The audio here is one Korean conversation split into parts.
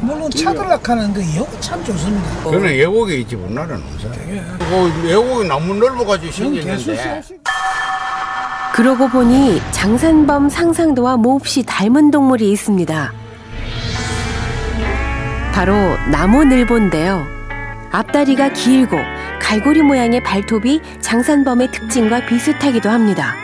물론 차들락하는 그 예고 참 좋습니다. 그는 예고에 있지 우리나라는 없어요. 그 예고에 나무 넓어가지고 생겼는데. 그러고 보니 장산범 상상도와 몹시 닮은 동물이 있습니다. 바로 나무늘보인데요. 앞다리가 길고 갈고리 모양의 발톱이 장산범의 특징과 비슷하기도 합니다.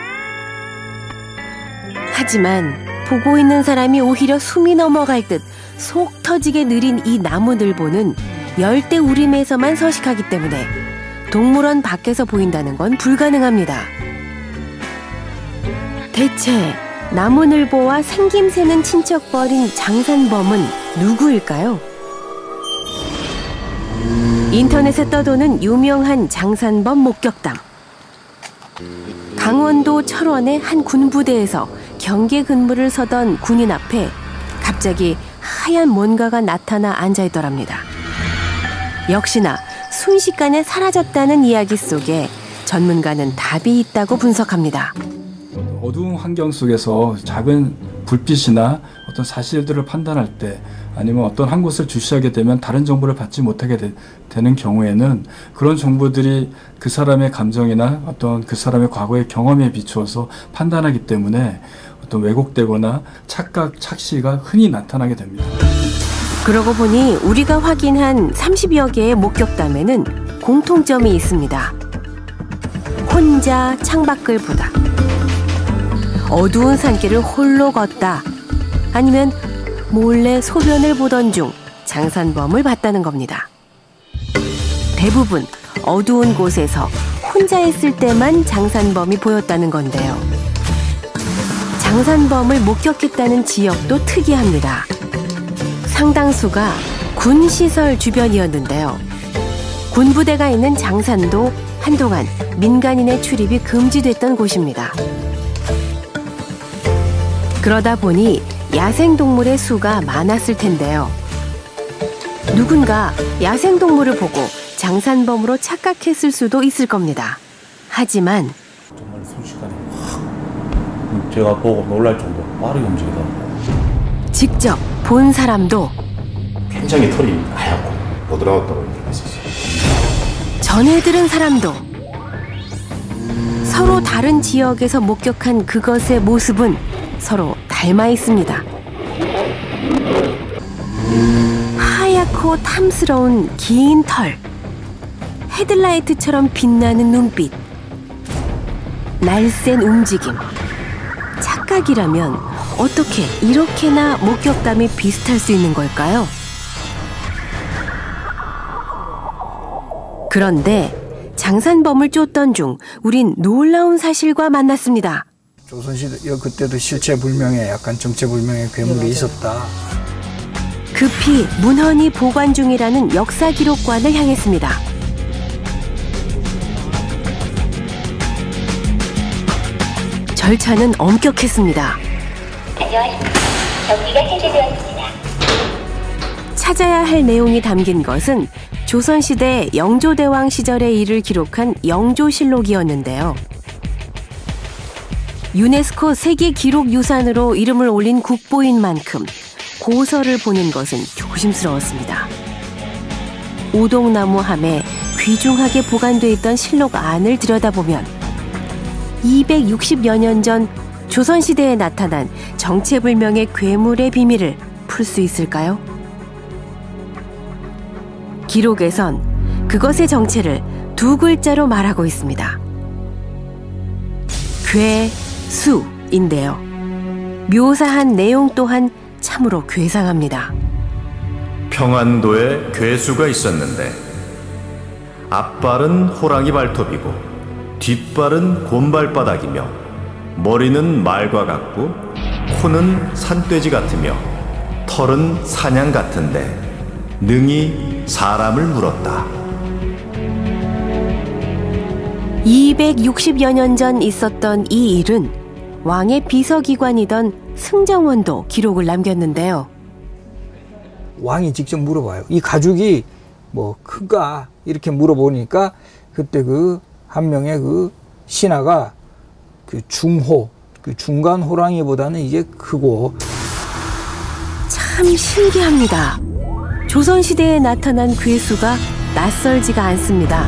하지만 보고 있는 사람이 오히려 숨이 넘어갈 듯 속 터지게 느린 이 나무늘보는 열대우림에서만 서식하기 때문에 동물원 밖에서 보인다는 건 불가능합니다. 대체 나무늘보와 생김새는 친척벌인 장산범은 누구일까요? 인터넷에 떠도는 유명한 장산범 목격담. 강원도 철원의 한 군부대에서 경계 근무를 서던 군인 앞에 갑자기 하얀 뭔가가 나타나 앉아있더랍니다. 역시나 순식간에 사라졌다는 이야기 속에 전문가는 답이 있다고 분석합니다. 어두운 환경 속에서 작은 불빛이나 어떤 사실들을 판단할 때 아니면 어떤 한 곳을 주시하게 되면 다른 정보를 받지 못하게 되는 경우에는 그런 정보들이 그 사람의 감정이나 어떤 그 사람의 과거의 경험에 비추어서 판단하기 때문에 어떤 왜곡되거나 착각, 착시가 흔히 나타나게 됩니다. 그러고 보니 우리가 확인한 30여 개의 목격담에는 공통점이 있습니다. 혼자 창밖을 보다, 어두운 산길을 홀로 걷다, 아니면 몰래 소변을 보던 중 장산범을 봤다는 겁니다. 대부분 어두운 곳에서 혼자 있을 때만 장산범이 보였다는 건데요. 장산범을 목격했다는 지역도 특이합니다. 상당수가 군시설 주변이었는데요. 군부대가 있는 장산도 한동안 민간인의 출입이 금지됐던 곳입니다. 그러다 보니 야생동물의 수가 많았을 텐데요. 누군가 야생동물을 보고 장산범으로 착각했을 수도 있을 겁니다. 하지만 정말 순식간에 확 제가 보고 놀랄 정도로 빠르게 움직이더라고요. 직접 본 사람도 굉장히 털이 하얗고 보드라웠다고 얘기했었어요. 전해 들은 사람도 서로 다른 지역에서 목격한 그것의 모습은 서로 닮아 있습니다. 하얗고 탐스러운 긴 털, 헤드라이트처럼 빛나는 눈빛, 날쌘 움직임. 착각이라면 어떻게 이렇게나 목격담이 비슷할 수 있는 걸까요? 그런데 장산범을 쫓던 중 우린 놀라운 사실과 만났습니다. 조선시대 그때도 실체불명의 약간 정체불명의 괴물이 있었다. 급히 문헌이 보관 중이라는 역사 기록관을 향했습니다. 절차는 엄격했습니다. 안녕하십니까. 정리가 해제되었습니다. 찾아야 할 내용이 담긴 것은 조선시대 영조대왕 시절의 일을 기록한 영조실록이었는데요. 유네스코 세계기록유산으로 이름을 올린 국보인 만큼 고서를 보는 것은 조심스러웠습니다. 오동나무함에 귀중하게 보관돼 있던 실록 안을 들여다보면 260여 년 전 조선시대에 나타난 정체불명의 괴물의 비밀을 풀 수 있을까요? 기록에선 그것의 정체를 두 글자로 말하고 있습니다. 괴수인데요. 묘사한 내용 또한 참으로 괴상합니다. 평안도에 괴수가 있었는데 앞발은 호랑이 발톱이고 뒷발은 곰발바닥이며 머리는 말과 같고 코는 산돼지 같으며 털은 사냥 같은데 능히 사람을 물었다. 260여 년 전 있었던 이 일은 왕의 비서기관이던 승정원도 기록을 남겼는데요. 왕이 직접 물어봐요. 이 가죽이 뭐 큰가 이렇게 물어보니까 그때 그 한 명의 그 신하가 그 중호, 그 중간 호랑이보다는 이게 크고. 참 신기합니다. 조선시대에 나타난 괴수가 낯설지가 않습니다.